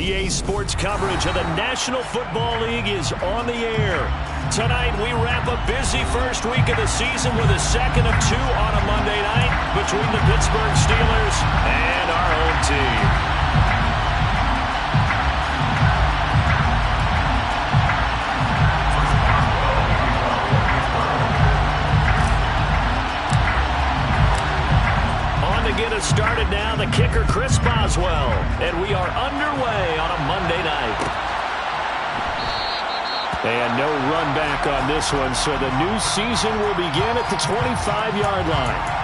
EA Sports coverage of the National Football League is on the air. Tonight, we wrap a busy first week of the season with a second of two on a Monday night between the Pittsburgh Steelers and our home team. Get us started now, the kicker Chris Boswell, and we are underway on a Monday night. And no run back on this one, so the new season will begin at the 25-yard line.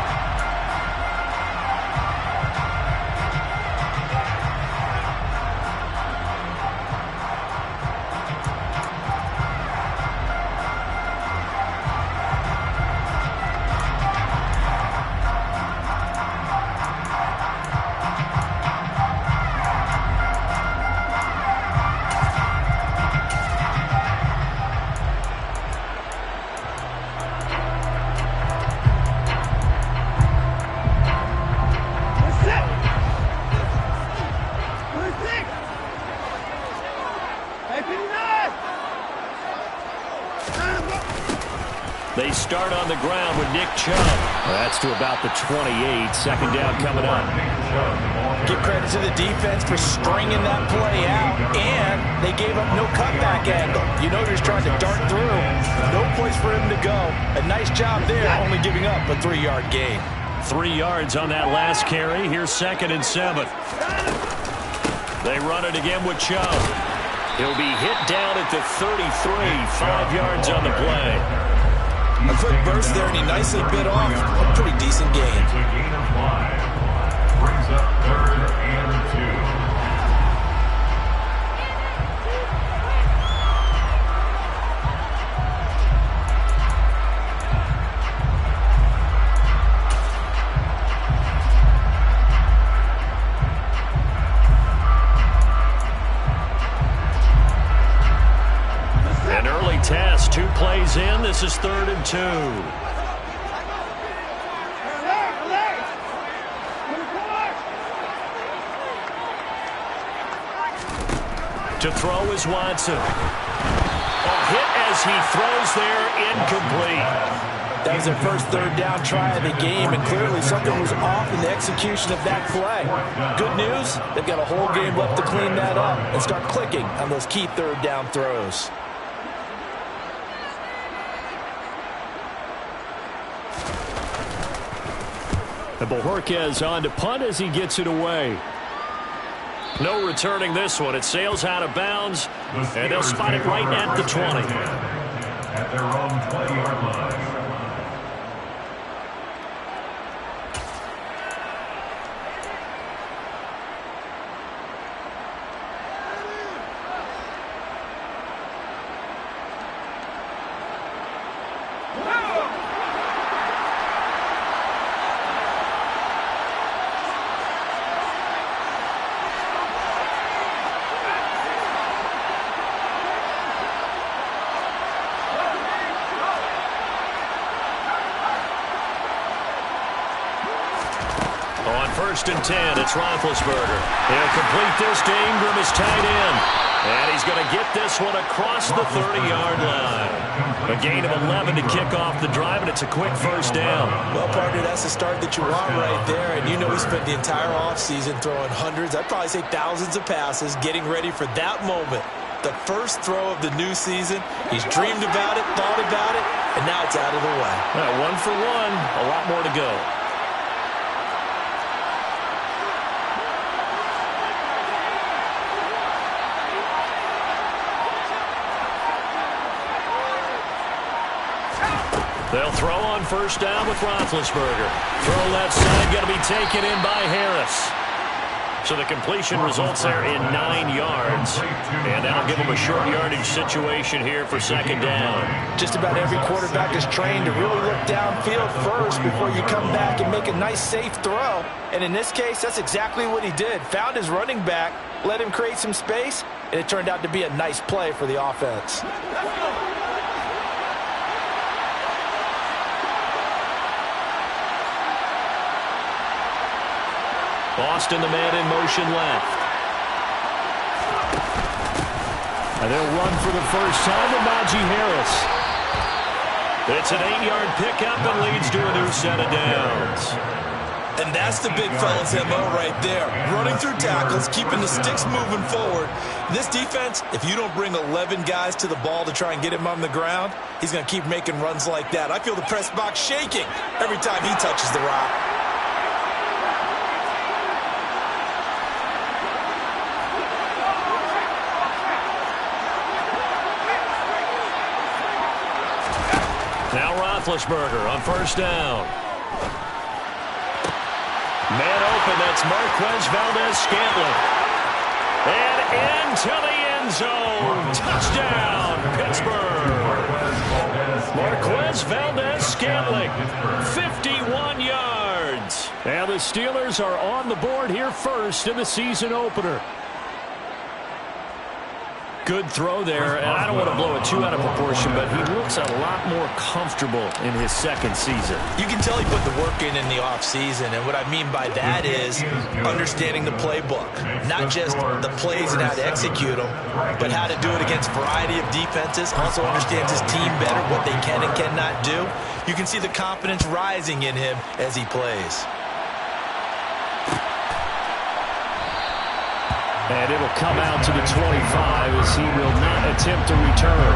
They start on the ground with Nick Chubb. That's to about the 28. Second down coming up. Give credit to the defense for stringing that play out, and they gave up no cutback angle. You know, he's trying to dart through. No place for him to go. A nice job there, only giving up a 3-yard gain. 3 yards on that last carry. Here's 2nd and 7. They run it again with Chubb. He'll be hit down at the 33. 5 yards on the play. A quick burst there, and he nicely bit off a pretty decent gain. It's a gain of 5. Brings up 3rd and 2. Test, 2 plays in. This is 3rd and 2. To throw is Watson. A hit as he throws there, incomplete. That was their first 3rd down try of the game, and clearly something was off in the execution of that play. Good news, they've got a whole game left to clean that up and start clicking on those key 3rd down throws. And Bojorquez on to punt as he gets it away. No returning this one. It sails out of bounds, and they'll spot it right at the 20. At their own 20-yard line. On 1st and 10, it's Roethlisberger. He'll complete this to Ingram, his tight end. And he's going to get this one across the 30-yard line. A gain of 11 to kick off the drive, and it's a quick 1st down. Well, partner, that's the start that you want right there. And you know we spent the entire offseason throwing hundreds, I'd probably say thousands of passes, getting ready for that moment. The first throw of the new season. He's dreamed about it, thought about it, and now it's out of the way. 1 for 1, a lot more to go. They'll throw on 1st down with Roethlisberger. Throw left side, going to be taken in by Harris. So the completion results there in 9 yards. And that'll give them a short yardage situation here for 2nd down. Just about every quarterback is trained to really look downfield first before you come back and make a nice, safe throw. And in this case, that's exactly what he did. Found his running back, let him create some space, and it turned out to be a nice play for the offense. Boston, the man in motion left. And they'll run for the first time to Najee Harris. It's an 8-yard pickup and leads to a new set of downs. And that's the big fella's MO right there. Running through tackles, keeping the sticks moving forward. This defense, if you don't bring 11 guys to the ball to try and get him on the ground, he's going to keep making runs like that. I feel the press box shaking every time he touches the rock. Now Roethlisberger on first down. Man open, that's Marquez Valdez-Scantling. And into the end zone. Touchdown, Pittsburgh. Marquez Valdez-Scantling, 51 yards. And the Steelers are on the board here first in the season opener. Good throw there, and I don't want to blow it too out of proportion, but he looks a lot more comfortable in his second season. You can tell he put the work in the offseason, and what I mean by that is understanding the playbook. Not just the plays and how to execute them, but how to do it against a variety of defenses. Also understands his team better, what they can and cannot do. You can see the confidence rising in him as he plays. And it'll come out to the 25 as he will not attempt to return.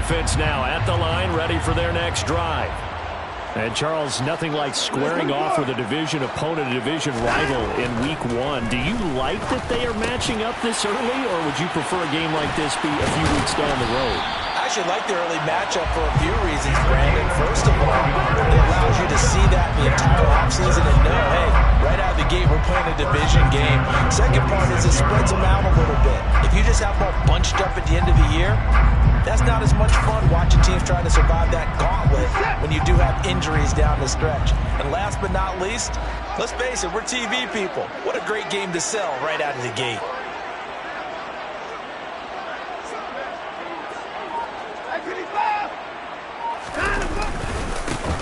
Offense now at the line, ready for their next drive. And Charles, nothing like squaring off with a division opponent, a division rival in week 1. Do you like that they are matching up this early, or would you prefer a game like this be a few weeks down the road? I actually like the early matchup for a few reasons, Brandon. First of all, it allows you to see that the entire offseason and know, hey, right out of the gate, we're playing a division game. Second part is it spreads them out a little bit. If you just have them all bunched up at the end of the year, that's not as much fun watching teams trying to survive that gauntlet when you do have injuries down the stretch. And last but not least, let's face it, we're TV people. What a great game to sell right out of the gate.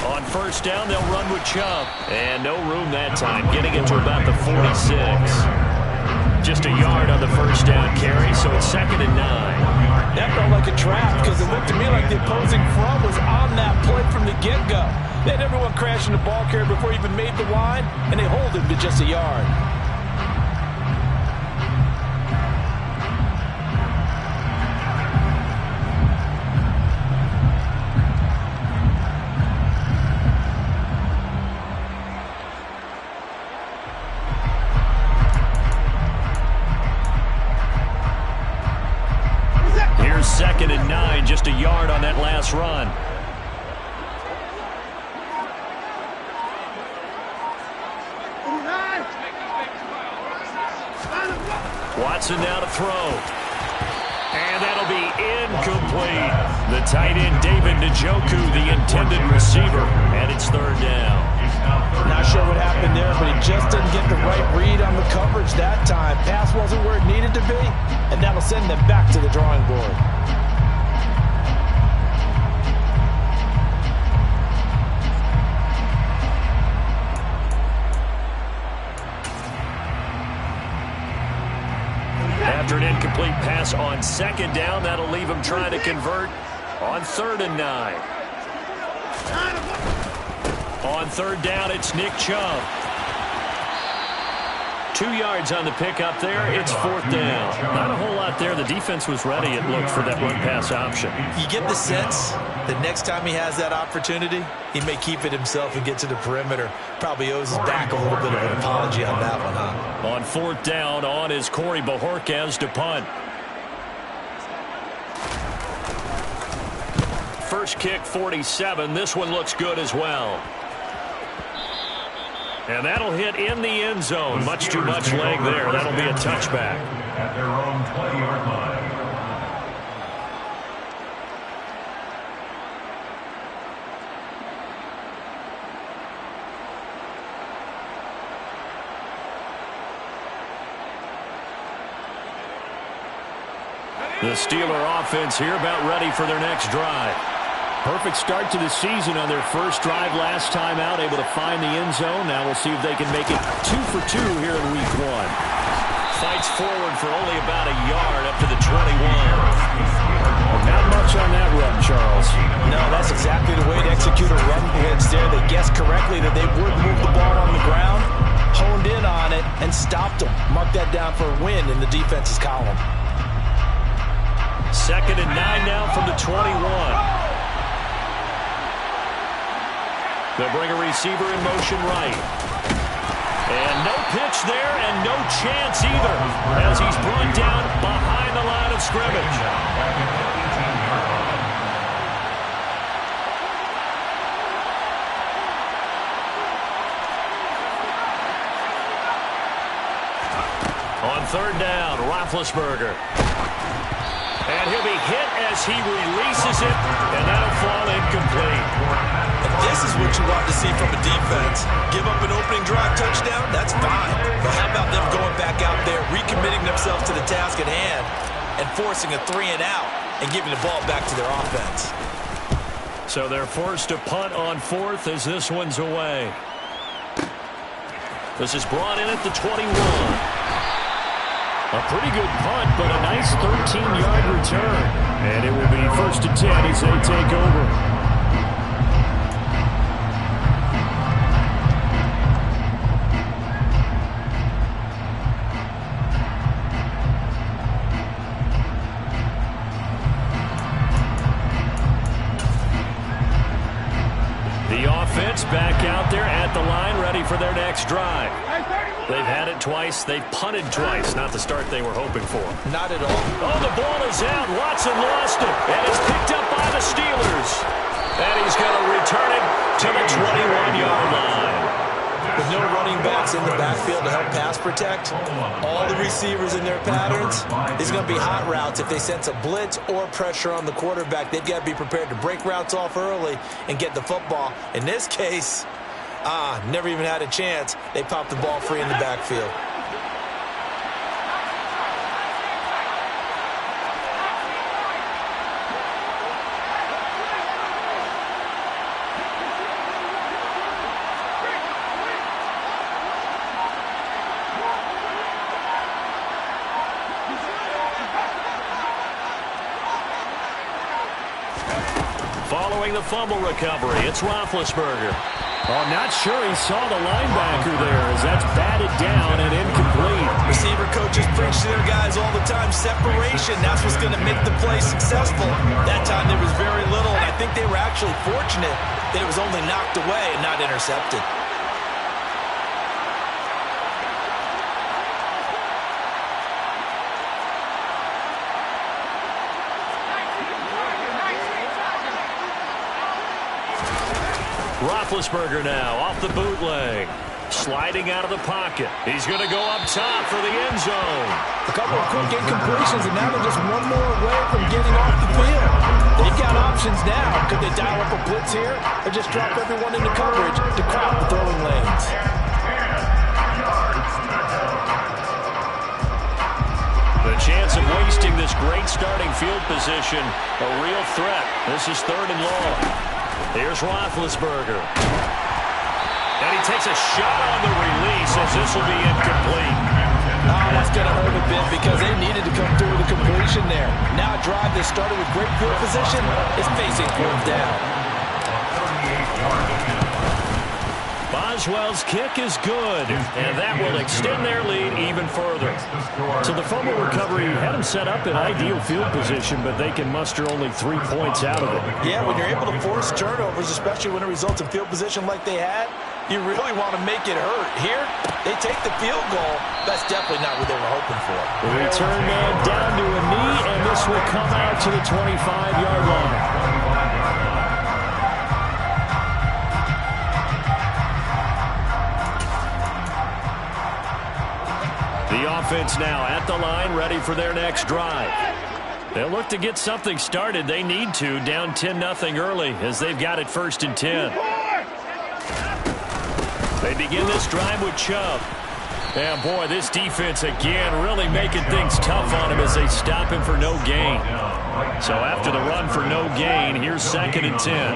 On first down, they'll run with Chubb. And no room that time, getting it to about the 46. Just a yard on the first down carry, so it's 2nd and 9. That felt like a trap because it looked to me like the opposing front was on that play from the get-go. They had everyone crashing the ball carrier before he even made the line, and they hold him to just a yard. Here's 2nd and 9, just a yard on that last run. Watson now to throw. And that'll be incomplete. The tight end, David Njoku, the intended receiver. And it's 3rd down. Not sure what happened there, but he just didn't get the right read on the coverage that time. Pass wasn't where it needed to be, and that'll send them back to the drawing board. After an incomplete pass on 2nd down, that'll leave him trying to convert on 3rd and 9. On 3rd down, it's Nick Chubb. 2 yards on the pickup there. It's 4th down. Not a whole lot there. The defense was ready, it looked, for that run-pass option. You get the sense that next time he has that opportunity, he may keep it himself and get to the perimeter. Probably owes his back a little bit of an apology on that one, huh? On 4th down, on is Corey Bojorquez to punt. First kick, 47. This one looks good as well. And that'll hit in the end zone. Much too much leg there. That'll be a touchback. At their own 20-yard line. The Steeler offense here about ready for their next drive. Perfect start to the season on their first drive last time out, able to find the end zone. Now we'll see if they can make it 2 for 2 here in week 1. Fights forward for only about a yard up to the 21. Not much on that run, Charles. No, that's exactly the way to execute a run blitz there. They guessed correctly that they would move the ball on the ground, honed in on it, and stopped them. Mark that down for a win in the defense's column. 2nd and 9 now from the 21. They'll bring a receiver in motion right. And no pitch there and no chance either as he's brought down behind the line of scrimmage. On 3rd down, Roethlisberger. And he'll be hit as he releases it, and that'll fall incomplete. And this is what you want to see from a defense. Give up an opening drive touchdown, that's fine. But how about them going back out there, recommitting themselves to the task at hand, and forcing a 3-and-out and giving the ball back to their offense. So they're forced to punt on 4th as this one's away. This is brought in at the 21. A pretty good punt, but a nice 13-yard return. And it will be 1st and 10 as they take over. The offense back out there at the line, ready for their next drive. They've had it twice. They've punted twice. Not the start they were hoping for. Not at all. Oh, the ball is out. Watson lost it. And it's picked up by the Steelers. And he's going to return it to the 21-yard line. With no running backs in the backfield to help pass protect, all the receivers in their patterns, it's going to be hot routes. If they sense a blitz or pressure on the quarterback, they've got to be prepared to break routes off early and get the football. In this case, never even had a chance. They popped the ball free in the backfield. Following the fumble recovery, it's Roethlisberger. Oh, not sure he saw the linebacker there as that's batted down and incomplete. Receiver coaches preach to their guys all the time. Separation, that's what's going to make the play successful. That time there was very little, and I think they were actually fortunate that it was only knocked away and not intercepted. Roethlisberger now off the bootleg. Sliding out of the pocket. He's going to go up top for the end zone. A couple of quick incompletions, and now they're just one more away from getting off the field. They've got options now. Could they dial up a blitz here or just drop everyone into coverage to crowd the throwing lanes? The chance of wasting this great starting field position, a real threat. This is 3rd and long. Here's Roethlisberger. And he takes a shot on the release as this will be incomplete. Oh, that's going to hurt a bit because they needed to come through with a completion there. Now a drive that started with great field position is facing 4th down. Boswell's kick is good, and that will extend their lead even further. So the fumble recovery had them set up in ideal field position, but they can muster only 3 points out of it. Yeah, when you're able to force turnovers, especially when it results in field position like they had, you really want to make it hurt. Here, they take the field goal. That's definitely not what they were hoping for. The return man down to a knee, and this will come out to the 25-yard line. The offense now at the line, ready for their next drive. They'll look to get something started. They need to, down 10-0 early as they've got it 1st and 10. They begin this drive with Chubb. Yeah, boy, this defense again really making things tough on him as they stop him for no gain. So after the run for no gain, here's 2nd and 10.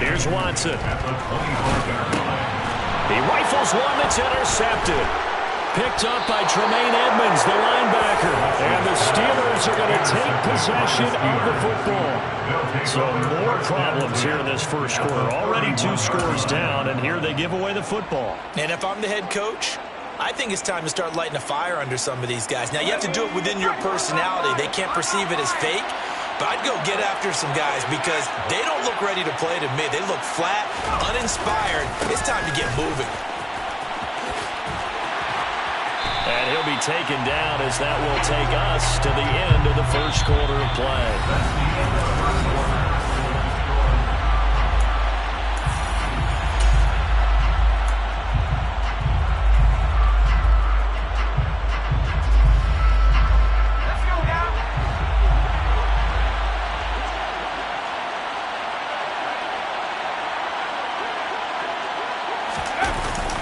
Here's Watson. He rifles one that's intercepted. Picked up by Tremaine Edmonds, the linebacker. And the Steelers are going to take possession of the football. So more problems here in this first quarter. Already 2 scores down, and here they give away the football. And if I'm the head coach, I think it's time to start lighting a fire under some of these guys. Now, you have to do it within your personality. They can't perceive it as fake. But I'd go get after some guys because they don't look ready to play to me. They look flat, uninspired. It's time to get moving. And he'll be taken down as that will take us to the end of the first quarter of play.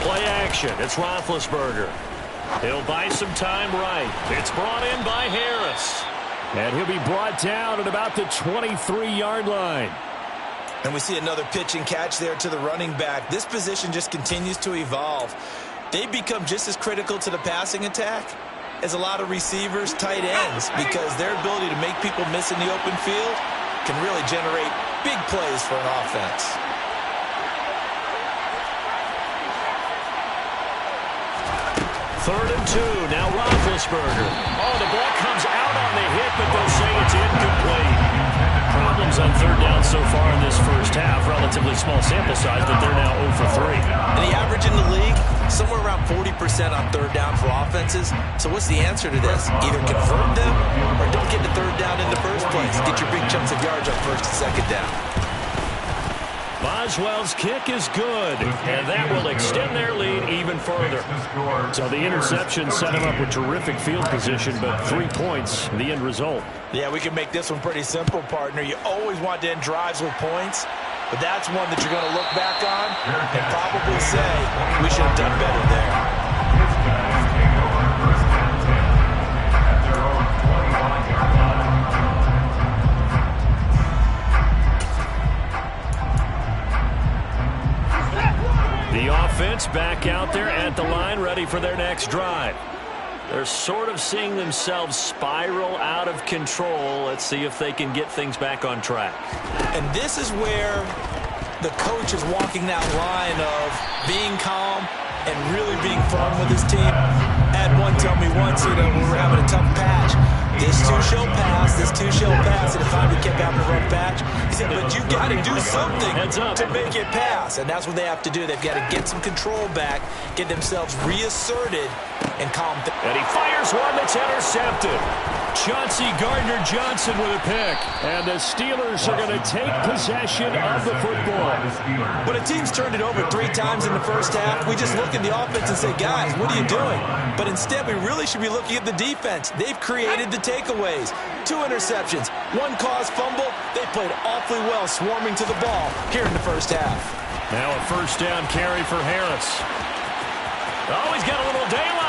Play action. It's Roethlisberger. He'll buy some time right. It's brought in by Harris. And he'll be brought down at about the 23-yard line. And we see another pitch and catch there to the running back. This position just continues to evolve. They've become just as critical to the passing attack as a lot of receivers, tight ends, because their ability to make people miss in the open field can really generate big plays for an offense. Third and 2. Now Roethlisberger. Oh, the ball comes out on the hit, but they'll say it's incomplete. Problems on third down so far in this first half. Relatively small sample size, but they're now 0 for 3. And the average in the league, somewhere around 40% on third down for offenses. So what's the answer to this? Either convert them or don't get the third down in the first place. Get your big chunks of yards on first and second down. Boswell's kick is good, and that will extend their lead even further. So the interception set him up with terrific field position, but 3 points, the end result. Yeah, we can make this one pretty simple, partner. You always want to end drives with points, but that's one that you're going to look back on and probably say, we should have done better there. The offense back out there at the line, ready for their next drive. They're sort of seeing themselves spiral out of control. Let's see if they can get things back on track. And this is where the coach is walking that line of being calm and really being firm with his team. Had one tell me once, when we were having a tough patch, this too shall pass, this too shall pass, and if I kept having a rough patch, he said, but you got to do something to make it pass, and that's what they have to do. They've got to get some control back, get themselves reasserted, and calm down. And he fires one that's intercepted. Chauncey Gardner-Johnson with a pick. And the Steelers are going to take possession of the football. When a team's turned it over 3 times in the first half, we just look at the offense and say, guys, what are you doing? But instead, we really should be looking at the defense. They've created the takeaways. 2 interceptions, 1 caused fumble. They played awfully well swarming to the ball here in the first half. Now a first down carry for Harris. Oh, he's got a little daylight.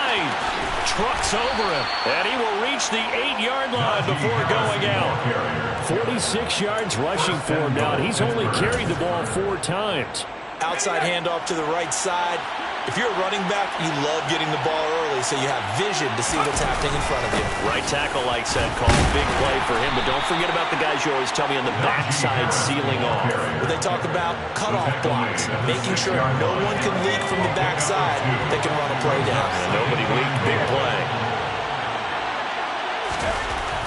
Trucks over him, and he will reach the 8-yard line before going out. 46 yards rushing for him now, and he's only carried the ball 4 times. Outside handoff to the right side. If you're a running back, you love getting the ball early so you have vision to see what's happening in front of you. Right tackle likes that call. Big play for him, but don't forget about the guys you always tell me on the backside sealing off. Well, they talk about cutoff blocks, making sure no one can leak from the backside that can run a play down. And nobody leaked. Big play.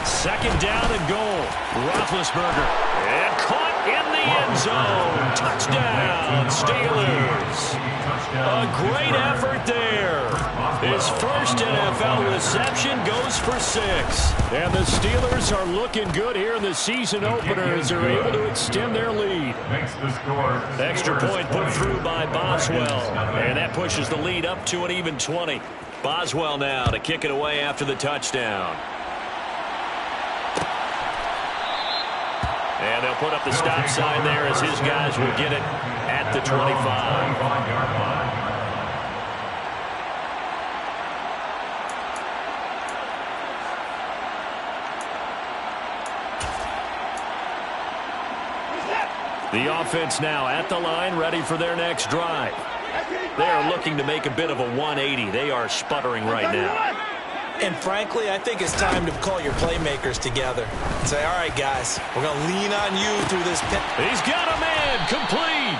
Second down and goal. Roethlisberger. And caught in the end zone. Touchdown, Steelers. A great effort there. His first NFL reception goes for 6. And the Steelers are looking good here in the season opener as they're able to extend their lead. Extra point put through by Boswell. And that pushes the lead up to an even 20. Boswell now to kick it away after the touchdown. And they'll put up the stop sign there as his guys will get it at the 25. The offense now at the line, ready for their next drive. They are looking to make a bit of a 180. They are sputtering right now. And frankly, I think it's time to call your playmakers together and say, all right, guys, we're going to lean on you through this pit. He's got a man, complete.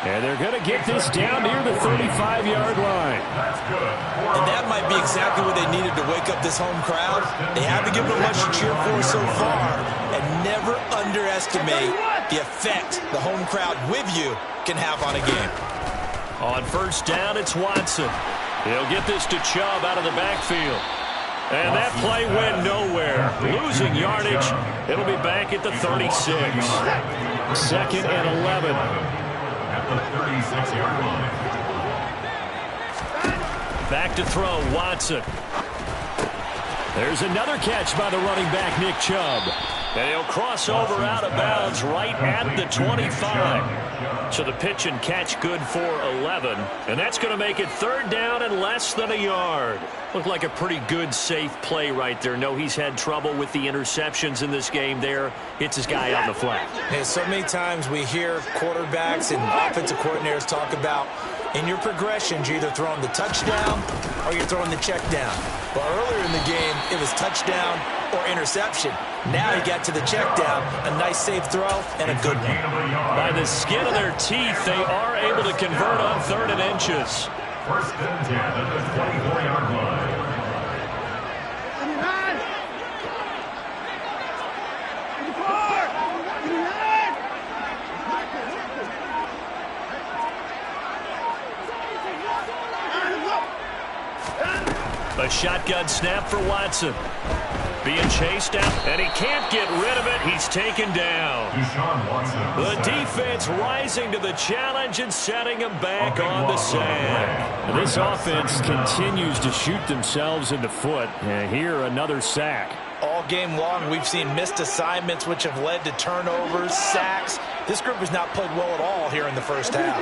And they're going to get this down near the 35-yard line. And that might be exactly what they needed to wake up this home crowd. They haven't given them much to cheer for so far. And never underestimate the effect the home crowd with you can have on a game. On first down, it's Watson. He'll get this to Chubb out of the backfield. And that play went nowhere. Losing yardage. It'll be back at the 36. Second and 11. At the 36-yard line. Back to throw, Watson. There's another catch by the running back, Nick Chubb. And he'll cross over out of bounds right at the 25. So the pitch and catch good for 11. And that's going to make it third down and less than a yard. Looked like a pretty good, safe play right there. No, he's had trouble with the interceptions in this game there. Hits his guy on the flat. Hey, so many times we hear quarterbacks and offensive coordinators talk about in your progressions, you're either throwing the touchdown or you're throwing the check down. But earlier in the game, it was touchdown or interception. Now you got to the check down, a nice safe throw, and a good one. By the skin of their teeth, they are able to convert on 3rd and inches. First and 10 at the 24-yard line. A shotgun snap for Watson. Being chased out, and he can't get rid of it. He's taken down. The defense rising to the challenge and setting him back on the sack. This offense continues to shoot themselves in the foot. And here, another sack. All game long, we've seen missed assignments, which have led to turnovers, sacks. This group has not played well at all here in the first half.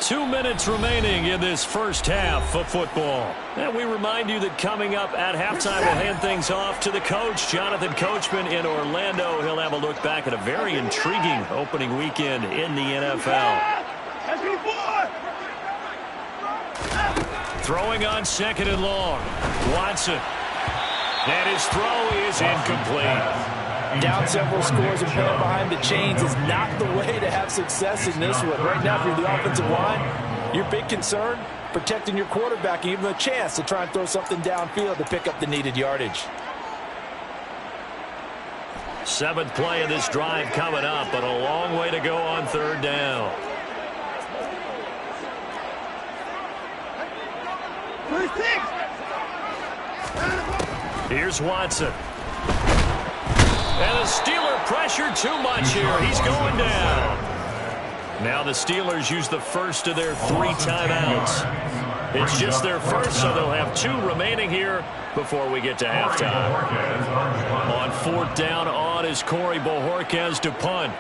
2 minutes remaining in this first half of football. And we remind you that coming up at halftime, we'll hand things off to the coach, Jonathan Coachman in Orlando. He'll have a look back at a very intriguing opening weekend in the NFL. Throwing on 2nd and long. Watson. And his throw is incomplete. Down several scores and playing behind the chains is not the way to have success in this one. Right now, if you're the offensive line, your big concern, protecting your quarterback, and even a chance to try and throw something downfield to pick up the needed yardage. 7th play of this drive coming up, but a long way to go on 3rd down. Here's Watson. And the Steeler pressure too much here. He's going down. Now the Steelers use the first of their 3 timeouts. It's just their first, so they'll have 2 remaining here before we get to halftime. On 4th down, on is Corey Bojorquez to punt.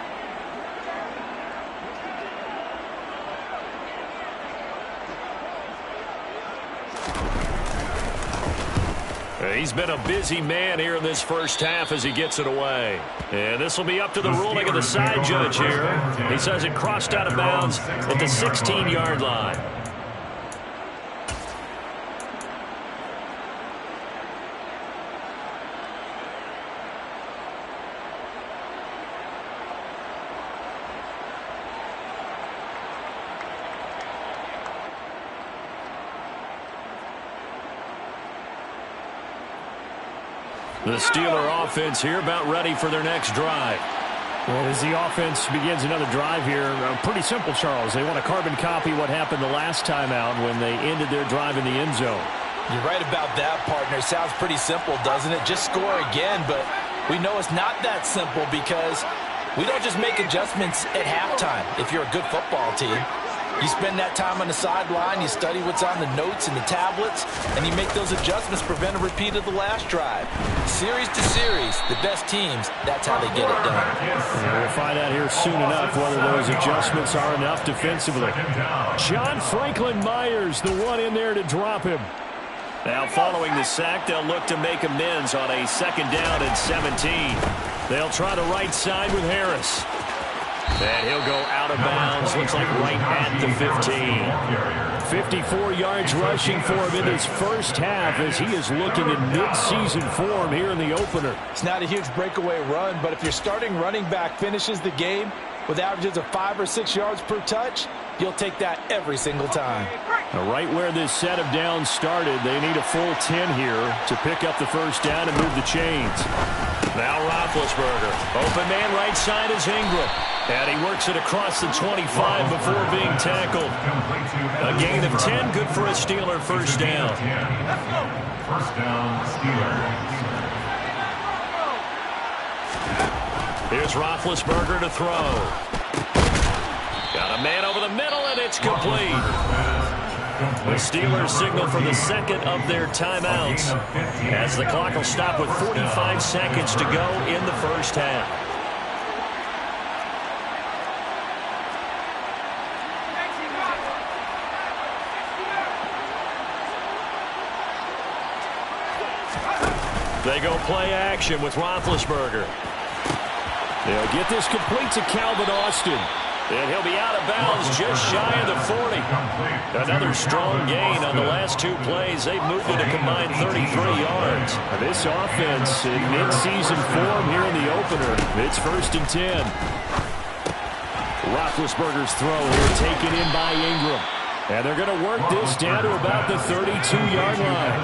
He's been a busy man here in this first half as he gets it away. And this will be up to the ruling of the side judge here. He says it crossed out of bounds at the 16-yard line. The Steeler offense here about ready for their next drive. Well, as the offense begins another drive here, pretty simple, Charles. They want to carbon copy what happened the last time out when they ended their drive in the end zone. You're right about that, partner. Sounds pretty simple, doesn't it? Just score again, but we know it's not that simple because we don't just make adjustments at halftime if you're a good football team. You spend that time on the sideline, you study what's on the notes and the tablets, and you make those adjustments, prevent a repeat of the last drive. Series to series, the best teams, that's how they get it done. We'll find out here soon enough whether those adjustments are enough defensively. John Franklin Myers, the one in there to drop him. Now following the sack, they'll look to make amends on a 2nd down and 17. They'll try the right side with Harris. And he'll go out of bounds, looks like right at the 15. 54 yards rushing for him in his first half as he is looking in mid-season form here in the opener. It's not a huge breakaway run, but if your starting running back finishes the game with averages of 5 or 6 yards per touch, you'll take that every single time. Now, right where this set of downs started, they need a full 10 here to pick up the first down and move the chains. Now Roethlisberger. Open man right side is Ingram. And he works it across the 25 before being tackled. A gain of 10, good for a Steeler first down. First down, Steelers. Here's Roethlisberger to throw. Got a man over the middle, and it's complete. The Steelers signal for the second of their timeouts as the clock will stop with 45 seconds to go in the first half. They go play action with Roethlisberger. They'll get this complete to Calvin Austin. And he'll be out of bounds just shy of the 40. Another strong gain on the last 2 plays. They've moved it a combined 33 yards. This offense in mid-season form here in the opener. It's first and 10. Roethlisberger's throw here taken in by Ingram. And they're going to work this down to about the 32-yard line.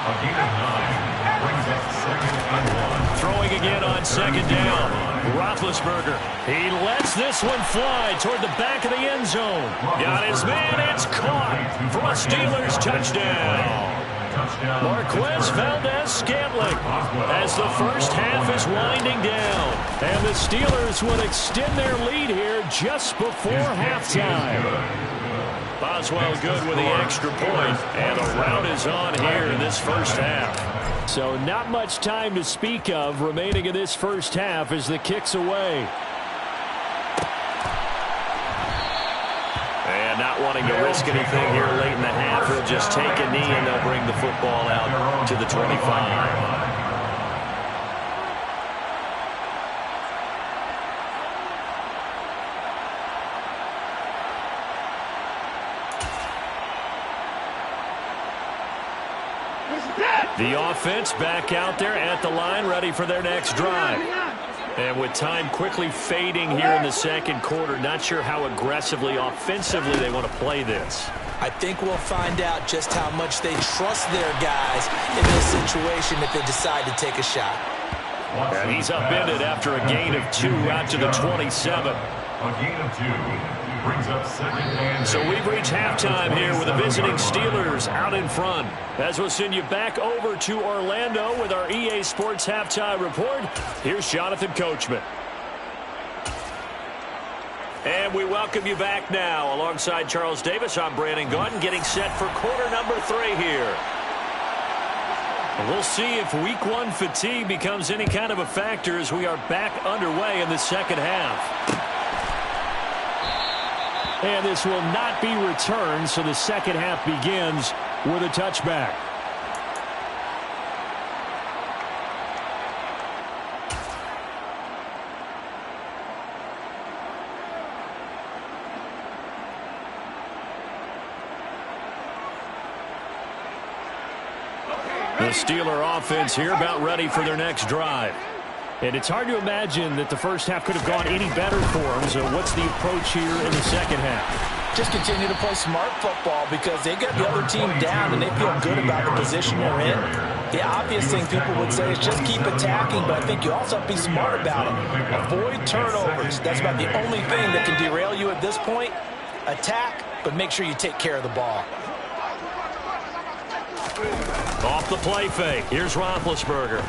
A gain of 9 brings up second and 1. Throwing again on second down. Roethlisberger. He lets this one fly toward the back of the end zone. Got his man. It's caught for a Steelers touchdown. Marquez Valdez-Scantling as the first half is winding down. And the Steelers will extend their lead here just before halftime. Boswell good with the extra point, and the rout is on here in this first half. So not much time to speak of remaining in this first half as the kick's away. And not wanting to risk anything here late in the half, he'll just take a knee and they'll bring the football out to the 25. The offense back out there at the line, ready for their next drive. And with time quickly fading here in the second quarter, not sure how aggressively, offensively they want to play this. I think we'll find out just how much they trust their guys in this situation if they decide to take a shot. And he's upended after a gain of 2 out to the 27. A gain of 2. Brings up second and So we've reached halftime here with the visiting Steelers out in front. As we'll send you back over to Orlando with our EA Sports Halftime Report, here's Jonathan Coachman. And we welcome you back now. Alongside Charles Davis, I'm Brandon Gaudin, getting set for quarter number 3 here. We'll see if week 1 fatigue becomes any kind of a factor as we are back underway in the second half. And this will not be returned, so the second half begins with a touchback. The Steeler offense here about ready for their next drive. And it's hard to imagine that the first half could have gone any better for them. So what's the approach here in the second half? Just continue to play smart football because they got the other team down and they feel good about the position they're in. The obvious thing people would say is just keep attacking, but I think you also have to be smart about it. Avoid turnovers. That's about the only thing that can derail you at this point. Attack, but make sure you take care of the ball. Off the play fake. Here's Roethlisberger.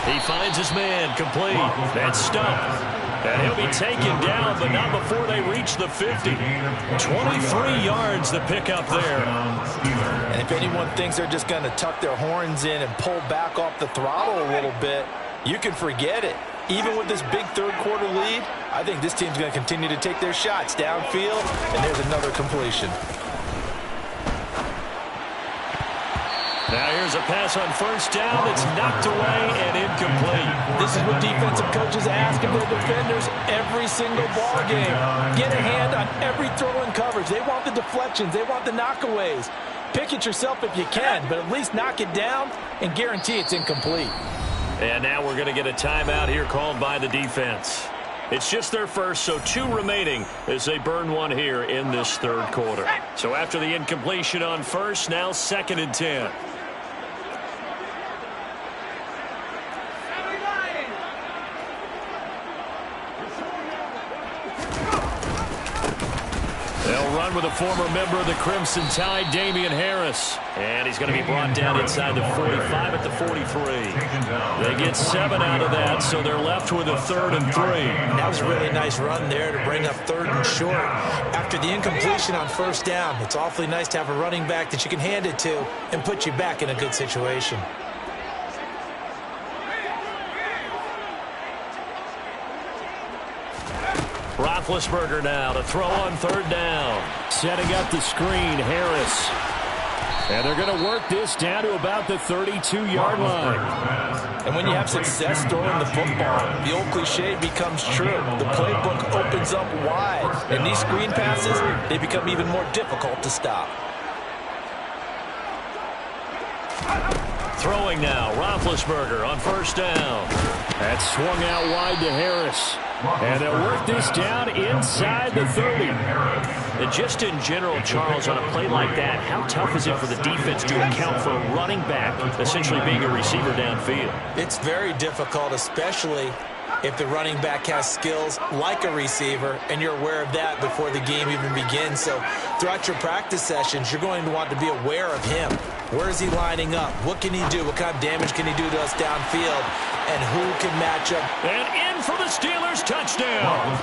He finds his man complete. That's stumped. And he'll be taken down, but not before they reach the 50. 23 yards the pickup there. And if anyone thinks they're just going to tuck their horns in and pull back off the throttle a little bit, you can forget it. Even with this big third quarter lead, I think this team's going to continue to take their shots downfield, and there's another completion. Now here's a pass on first down that's knocked away and incomplete. This is what defensive coaches ask of their defenders every single ball game. Get a hand on every throw in coverage. They want the deflections. They want the knockaways. Pick it yourself if you can, but at least knock it down and guarantee it's incomplete. And now we're going to get a timeout here called by the defense. It's just their first, so 2 remaining as they burn one here in this third quarter. So after the incompletion on first, now 2nd and 10. They'll run with a former member of the Crimson Tide, Damian Harris. And he's going to be brought down inside the 45 at the 43. They get 7 out of that, so they're left with a 3rd and 3. That was a really nice run there to bring up 3rd and short. After the incompletion on first down, it's awfully nice to have a running back that you can hand it to and put you back in a good situation. Roethlisberger now to throw on 3rd down. Setting up the screen, Harris. And they're going to work this down to about the 32-yard line. And when you have success throwing the football, the old cliche becomes true. The playbook opens up wide. And these screen passes, they become even more difficult to stop. Throwing now, Roethlisberger on 1st down. That's swung out wide to Harris. And they'll work this down inside the 30. And just in general, Charles, on a play like that, how tough is it for the defense to account for a running back essentially being a receiver downfield? It's very difficult, especially if the running back has skills like a receiver, and you're aware of that before the game even begins. So throughout your practice sessions, you're going to want to be aware of him. Where is he lining up? What can he do? What kind of damage can he do to us downfield? And who can match up? And in for the Steelers, touchdown.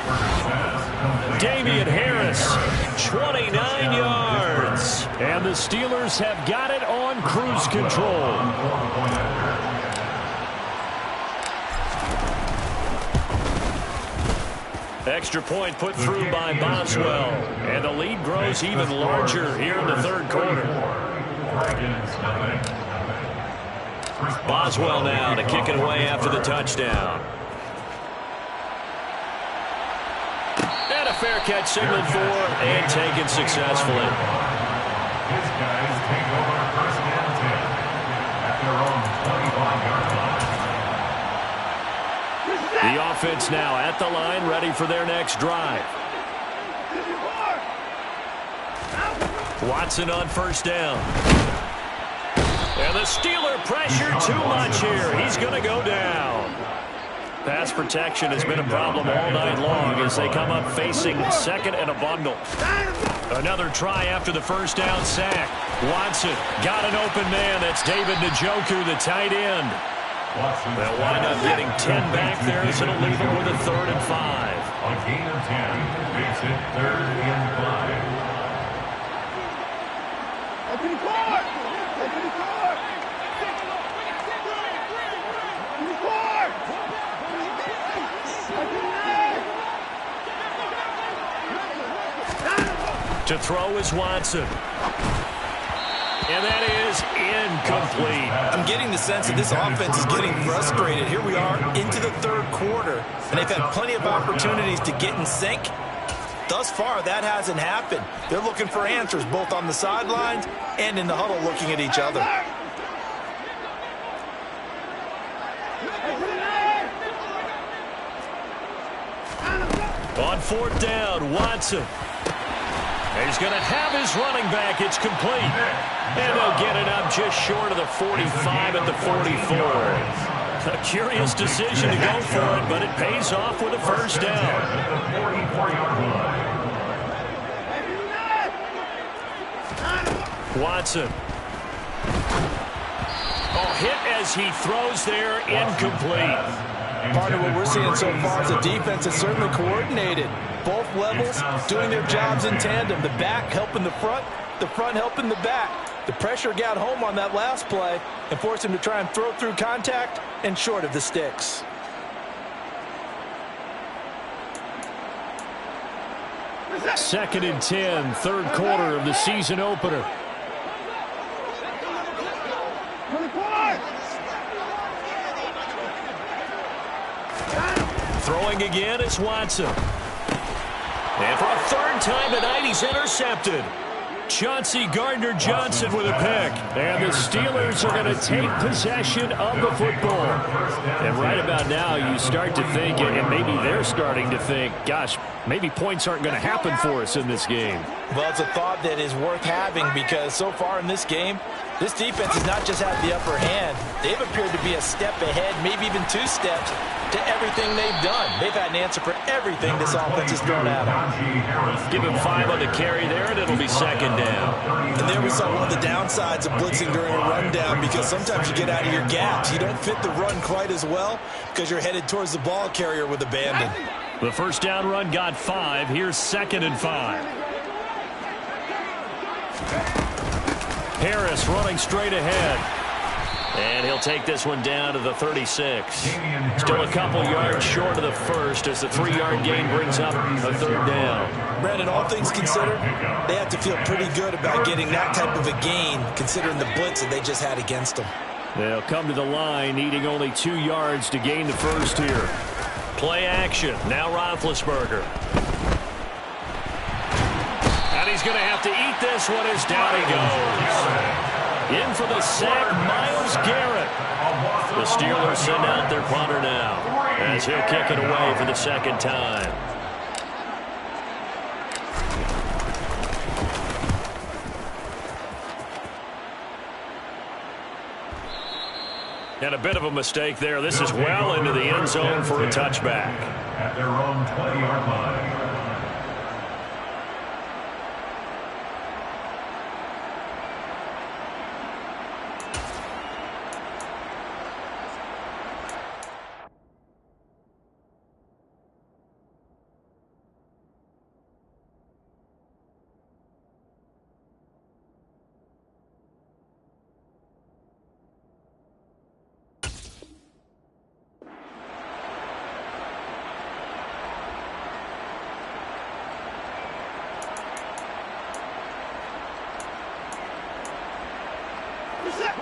Damian Harris, 29 yards. And the Steelers have got it on cruise control. Extra point put through by Boswell. And the lead grows even larger here in the 3rd quarter. Boswell now to kick it away after the touchdown. And a fair catch signaled for and taken successfully. His guys take over 1st and 10 at their own 25-yard line. The offense now at the line, ready for their next drive. Watson on 1st down. And the Steeler pressure too much here. He's going to go down. Pass protection has been a problem all night long as they come up facing 2nd and a bundle. Another try after the 1st down sack. Watson got an open man. That's David Njoku, the tight end. They'll wind up getting 10 back there, so it'll leave them with a 3rd and 5. A gain of 10 makes it 3rd and 5. To throw is Watson. And that is incomplete. I'm getting the sense that this offense is getting frustrated. Here we are into the 3rd quarter, and they've had plenty of opportunities to get in sync. Thus far, that hasn't happened. They're looking for answers both on the sidelines and in the huddle looking at each other. On 4th down, Watson. He's going to have his running back. It's complete. And they'll get it up just short of the 45 at the 44. A curious decision to go for it, but it pays off with a 1st down. Watson. Oh, hit as he throws there, incomplete. Part of what we're seeing so far is the defense is certainly coordinated. Both levels doing their jobs in tandem. The back helping the front helping the back. The pressure got home on that last play and forced him to try and throw through contact and short of the sticks. Second and 10, 3rd quarter of the season opener. Throwing again is Watson. And for a third time tonight, he's intercepted. Chauncey Gardner-Johnson with a pick. And the Steelers are going to take possession of the football. And right about now, you start to think, and maybe they're starting to think, gosh, maybe points aren't going to happen for us in this game. Well, it's a thought that is worth having because so far in this game, this defense has not just had the upper hand. They've appeared to be a step ahead, maybe even 2 steps to everything they've done. They've had an answer for everything this offense has thrown at them. Give him 5 on the carry there, and it'll be second down. And there we saw one of the downsides of blitzing during a rundown because sometimes you get out of your gaps. You don't fit the run quite as well because you're headed towards the ball carrier with abandon. The first down run got 5. Here's 2nd and 5. Harris running straight ahead. And he'll take this one down to the 36. Still a couple yards short of the first as the 3-yard gain brings up a third down. Brandon, all things considered, they have to feel pretty good about getting that type of a gain considering the blitz that they just had against them. They'll come to the line needing only 2 yards to gain the first here. Play action. Now Roethlisberger. And he's going to have to eat this one as down he goes. In for the sack, Myles Garrett. The Steelers send out their punter now as he'll kick it away for the second time. And a bit of a mistake there. This is well into the end zone for a touchback. At their own 20-yard line.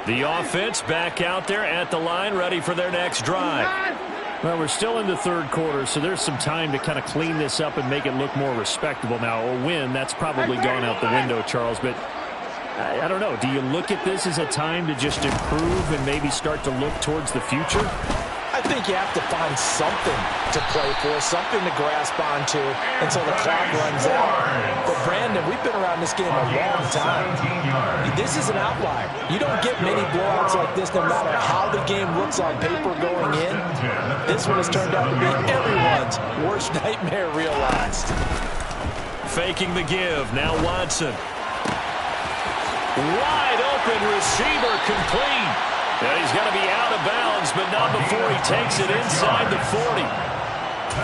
The offense back out there at the line, ready for their next drive. Well, we're still in the third quarter, so there's some time to kind of clean this up and make it look more respectable. Now, a win, that's probably gone out the window, Charles, but I don't know. Do you look at this as a time to just improve and maybe start to look towards the future? I think you have to find something to play for, something to grasp onto until the clock runs out. But, Brandon, we've been around this game a long time. This is an outlier. You don't get many blowouts like this no matter how the game looks on paper going in. This one has turned out to be everyone's worst nightmare realized. Faking the give. Now Watson. Wide open receiver complete. Yeah, he's got to be out of bounds, but not before he takes it inside the 40.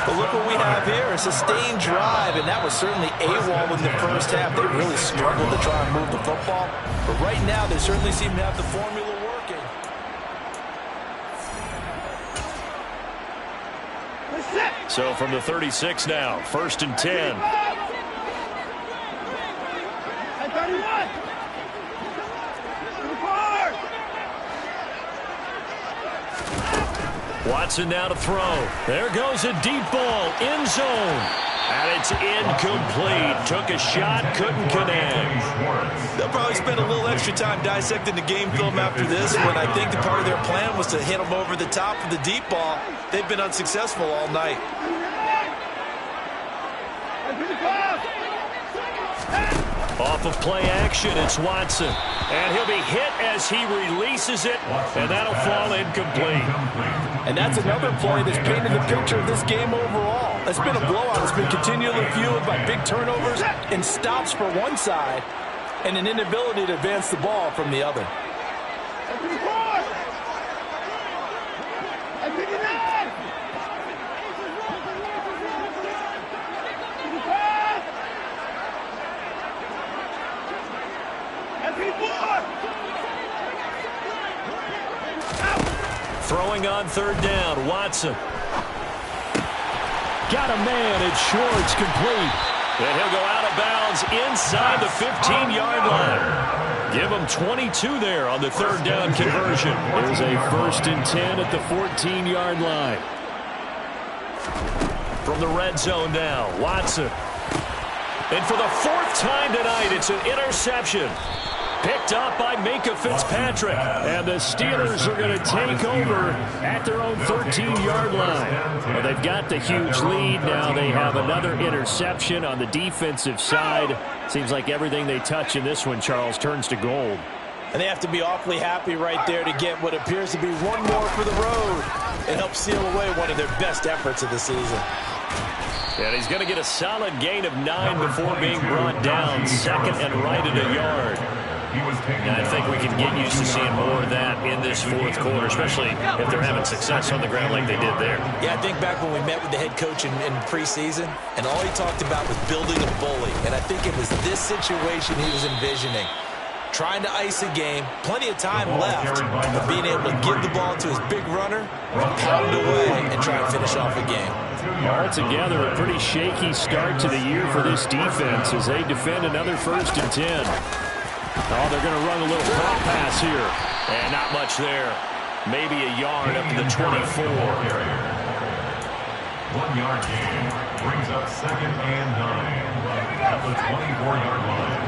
But look what we have here, a sustained drive, and that was certainly AWOL in the first half. They really struggled to try and move the football. But right now, they certainly seem to have the formula working. So from the 36 now, 1st and 10. Watson now to throw. There goes a deep ball, end zone. And it's incomplete. Took a shot, couldn't connect. They'll probably spend a little extra time dissecting the game film after this one. I think the part of their plan was to hit them over the top of the deep ball. They've been unsuccessful all night. Off of play action, it's Watson. And he'll be hit as he releases it, and that'll fall incomplete. And that's another play that's painted the picture of this game overall. It's been a blowout. It's been continually fueled by big turnovers and stops for one side and an inability to advance the ball from the other. Throwing on third down, Watson. Got a man, it's Schwartz, complete. And he'll go out of bounds inside the 15-yard line. Give him 22 there on the third down conversion. There's a 1st and 10 at the 14-yard line. From the red zone now, Watson. And for the fourth time tonight, it's an interception. Picked up by Minka Fitzpatrick. And the Steelers are going to take over at their own 13-yard line. Well, they've got the huge lead. Now they have another interception on the defensive side. Seems like everything they touch in this one, Charles, turns to gold. And they have to be awfully happy right there to get what appears to be one more for the road. It helps seal away one of their best efforts of the season. And he's going to get a solid gain of 9 before being brought down. Second and right at a yard. And I think we can get used to seeing more of that in this fourth quarter, especially if they're having success on the ground like they did there. Yeah, I think back when we met with the head coach in preseason, and all he talked about was building a bully. And I think it was this situation he was envisioning. Trying to ice a game, plenty of time left, but being able to give the ball to his big runner, pound away, and try and finish off a game. Altogether, a pretty shaky start to the year for this defense as they defend another 1st and 10. Oh, they're going to run a little pop pass here. And not much there. Maybe a yard up to the 24. 1 yard gain brings up 2nd and 9 at the 24-yard line.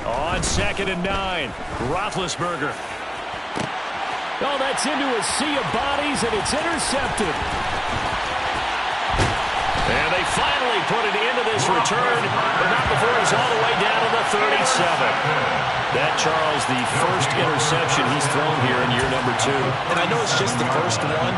On 2nd and 9, Roethlisberger. Oh, that's into a sea of bodies, and it's intercepted. And they finally put it into this return, but not before it's all the way down to the 37. That, Charles, the first interception he's thrown here in year number 2. And I know it's just the first one,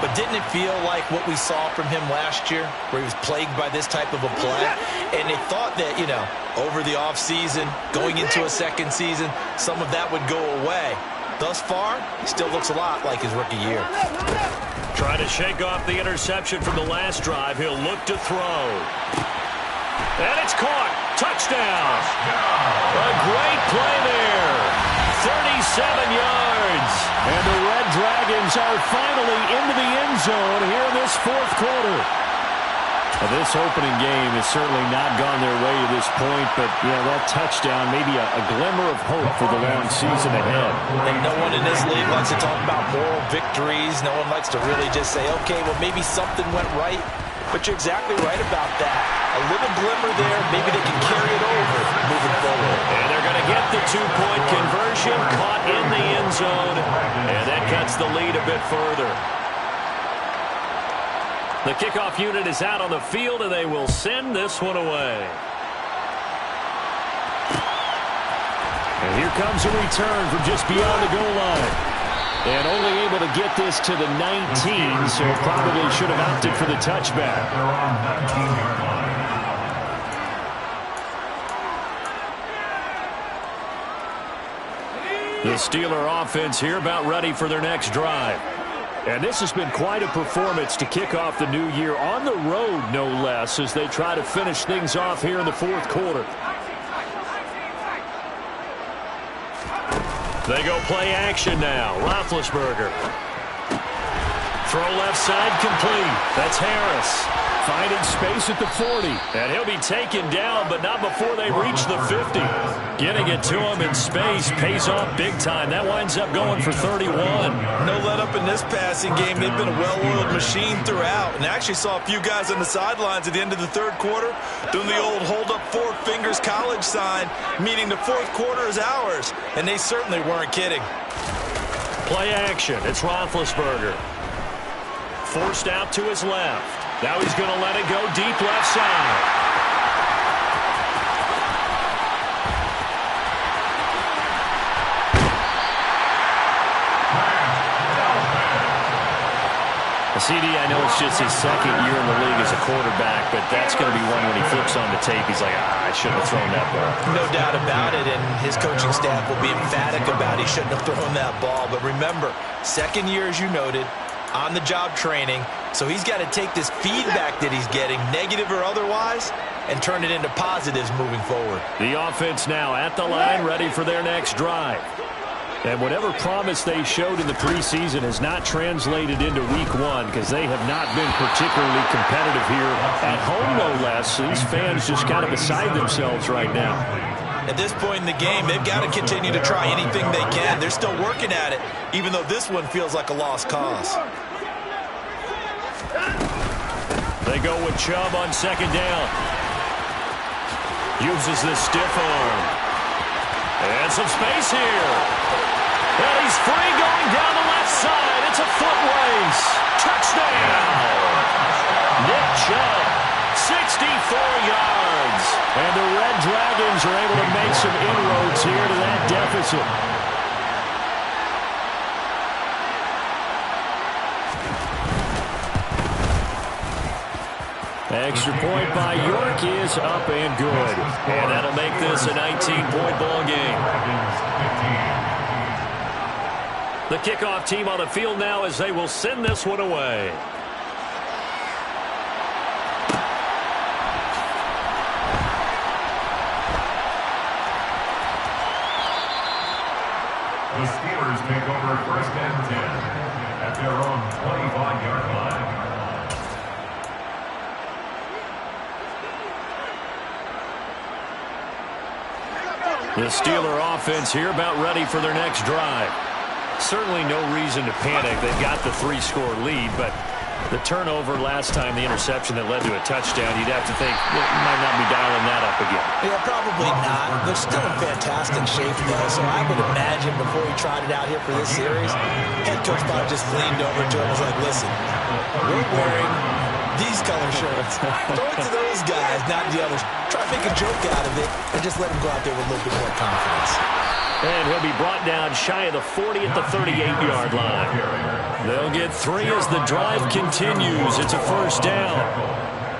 but didn't it feel like what we saw from him last year, where he was plagued by this type of a play? And they thought that, you know, over the offseason, going into a second season, some of that would go away. Thus far, he still looks a lot like his rookie year. Trying to shake off the interception from the last drive. He'll look to throw. And it's caught. Touchdown. A great play there. 37 yards. And the Red Dragons are finally into the end zone here in this fourth quarter. Well, this opening game has certainly not gone their way to this point, but yeah, that touchdown, maybe a glimmer of hope for the long season ahead. And no one in this league likes to talk about moral victories. No one likes to really just say, okay, well, maybe something went right. But you're exactly right about that. A little glimmer there, maybe they can carry it over moving forward. And they're going to get the 2-point conversion, caught in the end zone, and that cuts the lead a bit further. The kickoff unit is out on the field, and they will send this one away. And here comes a return from just beyond the goal line. And only able to get this to the 19, so probably should have opted for the touchback. They're on 19-yard line. The Steeler offense here about ready for their next drive. And this has been quite a performance to kick off the new year on the road, no less, as they try to finish things off here in the fourth quarter. They go play action now. Roethlisberger. Throw left side complete. That's Harris. Finding space at the 40. And he'll be taken down, but not before they reach the 50. Getting it to him in space pays off big time. That winds up going for 31. No let up in this passing game. They've been a well-oiled machine throughout. And I actually saw a few guys on the sidelines at the end of the third quarter doing the old hold up 4 fingers college sign, meaning the fourth quarter is ours. And they certainly weren't kidding. Play action. It's Roethlisberger. Forced out to his left. Now he's going to let it go deep left side. CD, I know it's just his second year in the league as a quarterback, but that's going to be one when he flips on the tape. He's like, I shouldn't have thrown that ball. No doubt about it, and his coaching staff will be emphatic about he shouldn't have thrown that ball. But remember, second year, as you noted, on-the-job training, so he's got to take this feedback that he's getting, negative or otherwise, and turn it into positives moving forward. The offense now at the line, ready for their next drive. And whatever promise they showed in the preseason has not translated into week one because they have not been particularly competitive here at home, no less. These fans just kind of beside themselves right now. At this point in the game, they've got to continue to try anything they can. They're still working at it, even though this one feels like a lost cause. They go with Chubb on second down. Uses the stiff arm. And some space here. And he's free going down the left side. It's a foot race. Touchdown. Nick Chubb, 64 yards. And the Red Dragons are able to make some inroads here to that deficit. Extra point by York is up and good. And that'll make this a 19-point ball game. The kickoff team on the field now as they will send this one away. The Steelers take over first and 10 at their own 25-yard line. The Steeler offense here about ready for their next drive. Certainly no reason to panic. They've got the 3-score lead, but the turnover last time, the interception that led to a touchdown, you'd have to think you might not be dialing that up again. Yeah, probably not. They're still in fantastic shape, though, so I would imagine before he tried it out here for this series, head coach probably just leaned over to him and was like, listen, we're wearing these color shirts. Throw it to those guys, not the others. Try to make a joke out of it and just let him go out there with a little bit more confidence. And he'll be brought down shy of the 40 at the 38-yard line. They'll get 3 as the drive continues. It's a first down.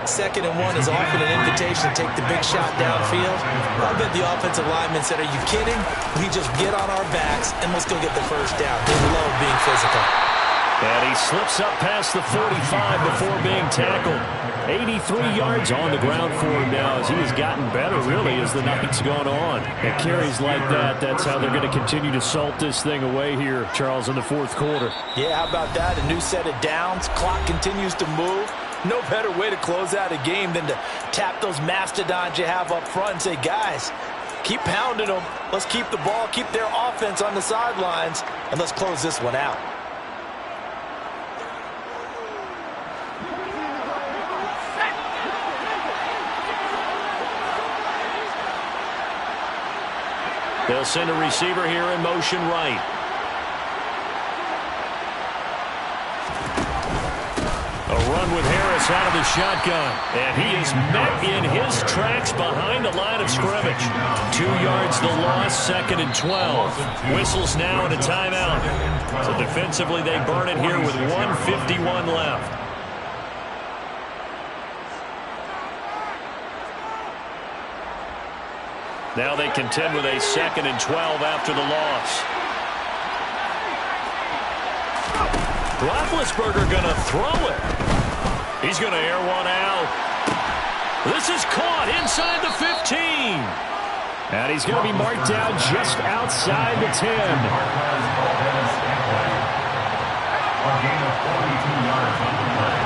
2nd and 1 is often an invitation to take the big shot downfield. I bet the offensive lineman said, are you kidding? We just get on our backs and let's go get the first down. They love being physical. And he slips up past the 45 before being tackled. 83 yards on the ground for him now as he has gotten better, really, as the night's gone on. And carries like that, that's how they're going to continue to salt this thing away here, Charles, in the 4th quarter. Yeah, how about that? A new set of downs. Clock continues to move. No better way to close out a game than to tap those mastodons you have up front and say, guys, keep pounding them. Let's keep the ball, keep their offense on the sidelines, and let's close this one out. They'll send a receiver here in motion right. A run with Harris out of the shotgun. And he is met in his tracks behind the line of scrimmage. 2 yards the loss, 2nd and 12. Whistles now and a timeout. So defensively they burn it here with 1:51 left. Now they contend with a 2nd and 12 after the loss. Roethlisberger going to throw it. He's going to air one out. This is caught inside the 15. And he's going to be marked down just outside the 10. A gain of 42 yards on the play.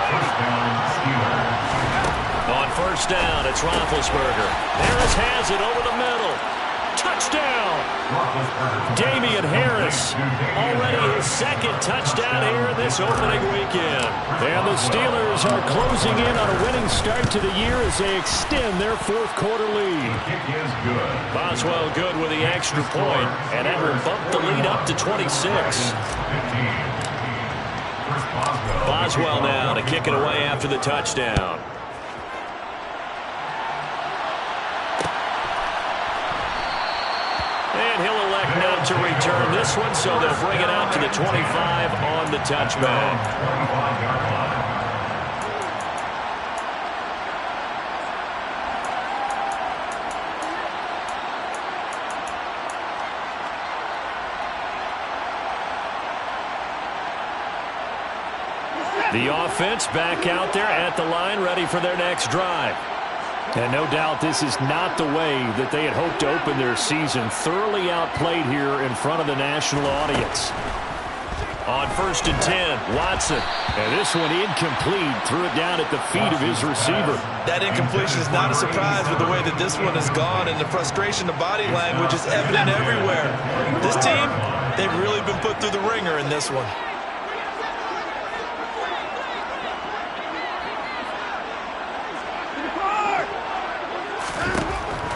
First down, Steelers. On first down, it's Roethlisberger. Harris has it over the middle. Touchdown! Damian Harris, already his 2nd touchdown here in this opening weekend. And the Steelers are closing in on a winning start to the year as they extend their 4th quarter lead. Kick is good. Boswell good with the extra point, and that will bump the lead up to 26. Boswell now to kick it away after the touchdown. And he'll elect not to return this one, so they'll bring it out to the 25 on the touchback. The offense back out there at the line, ready for their next drive. And no doubt this is not the way that they had hoped to open their season. Thoroughly outplayed here in front of the national audience. On 1st and 10, Watson. And this one incomplete. Threw it down at the feet of his receiver. That incompletion is not a surprise with the way that this one has gone, and the frustration, the body language is evident everywhere. This team, they've really been put through the ringer in this one.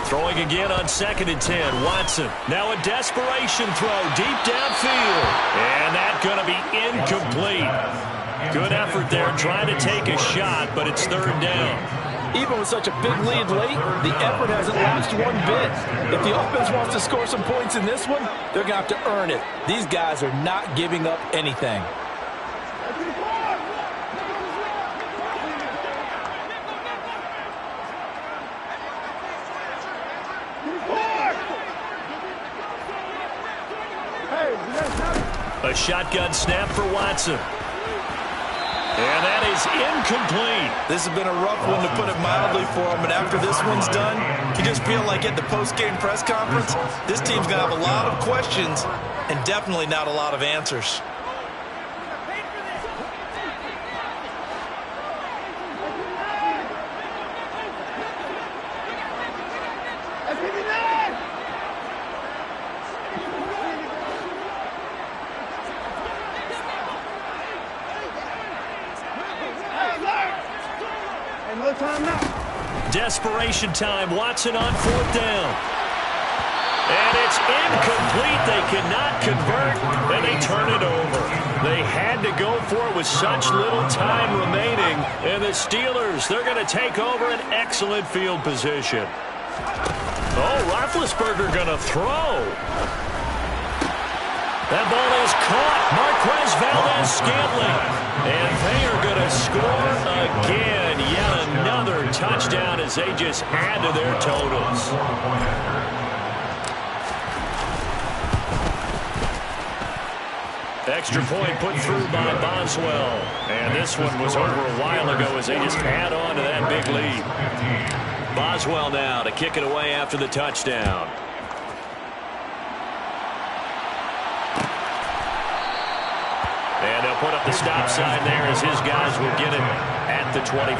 Throwing again on 2nd and 10, Watson. Now a desperation throw deep downfield. And that's going to be incomplete. Good effort there trying to take a shot, but it's 3rd down. Even with such a big lead late, the effort hasn't lapsed one bit. If the offense wants to score some points in this one, they're going to have to earn it. These guys are not giving up anything. A shotgun snap for Watson. And that is incomplete. This has been a rough one, to put it mildly, for him. And after this one's done, you just feel like at the post-game press conference, this team's going to have a lot of questions and definitely not a lot of answers. Desperation time. Watson on 4th down. And it's incomplete. They cannot convert, and they turn it over. They had to go for it with such little time remaining. And the Steelers, they're going to take over an excellent field position. Oh, Roethlisberger going to throw. That ball is caught. Marquez Valdes-Scantling. And they are going to score again. Yet another touchdown as they just add to their totals. Extra point put through by Boswell. And this one was over a while ago as they just add on to that big lead. Boswell now to kick it away after the touchdown. And they'll put up the stop sign there as his guys will get it at the 25.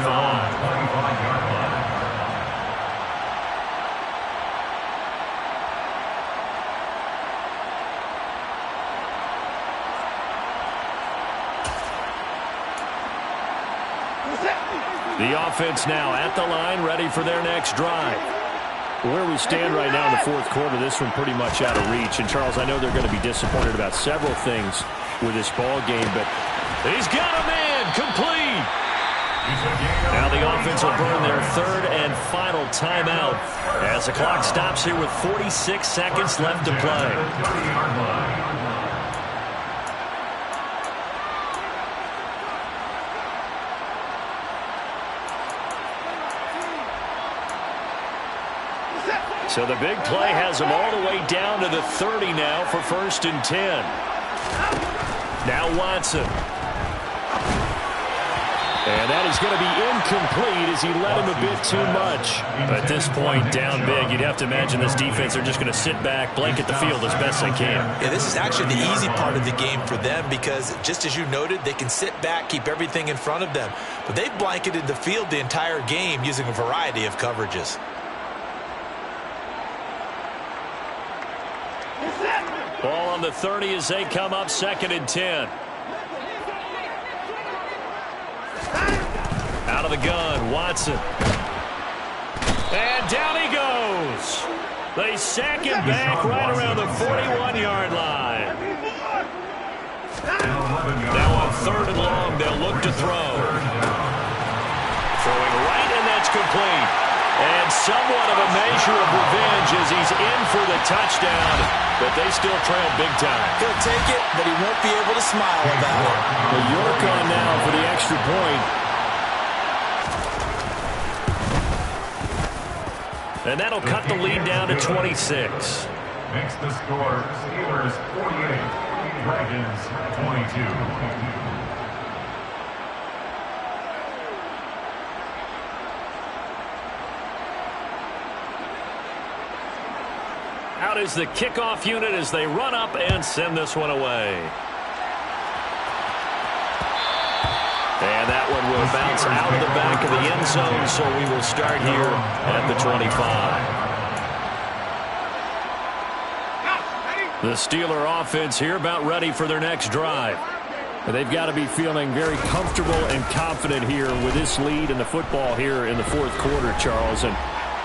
The offense now at the line, ready for their next drive. Where we stand right now in the 4th quarter, this one pretty much out of reach. And, Charles, I know they're going to be disappointed about several things with this ball game, but he's got a man complete. Now the offense will burn their 3rd and final timeout as the clock stops here with 46 seconds left to play. So the big play has them all the way down to the 30 now for 1st and 10. Now Watson. And that is going to be incomplete as he let him a bit too much. At this point, down big, you'd have to imagine this defense are just going to sit back, blanket the field as best they can. Yeah, this is actually the easy part of the game for them because, just as you noted, they can sit back, keep everything in front of them. But they've blanketed the field the entire game using a variety of coverages. Ball on the 30 as they come up 2nd and 10. Out of the gun, Watson. And down he goes. They sack him back right around the 41-yard line. Now on 3rd and long, they'll look to throw. Throwing right, and that's complete. And somewhat of a measure of revenge as he's in for the touchdown, but they still trail big time. He'll take it, but he won't be able to smile about it. The York on now for the extra point. And that'll cut the lead down to 26. Makes the score Steelers 48, Dragons 22. Out is the kickoff unit as they run up and send this one away. And that one will bounce out of the back of the end zone, so we will start here at the 25. The Steeler offense here about ready for their next drive. They've got to be feeling very comfortable and confident here with this lead in the football here in the fourth quarter, Charles. And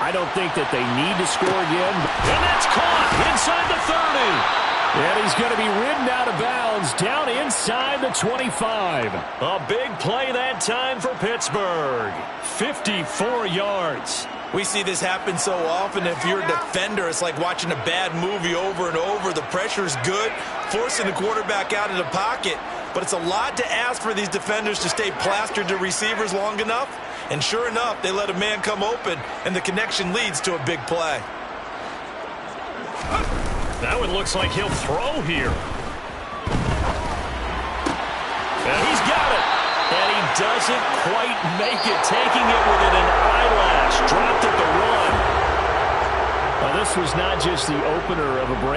I don't think that they need to score again. And that's caught inside the 30. And he's going to be ridden out of bounds down inside the 25. A big play that time for Pittsburgh. 54 yards. We see this happen so often. If you're a defender, it's like watching a bad movie over and over. The pressure's good, forcing the quarterback out of the pocket. But it's a lot to ask for these defenders to stay plastered to receivers long enough. And sure enough, they let a man come open, and the connection leads to a big play. That one looks like he'll throw here. And he's got it. And he doesn't quite make it, taking it within an eyelash. Dropped at the 1. Well, this was not just the opener of a brand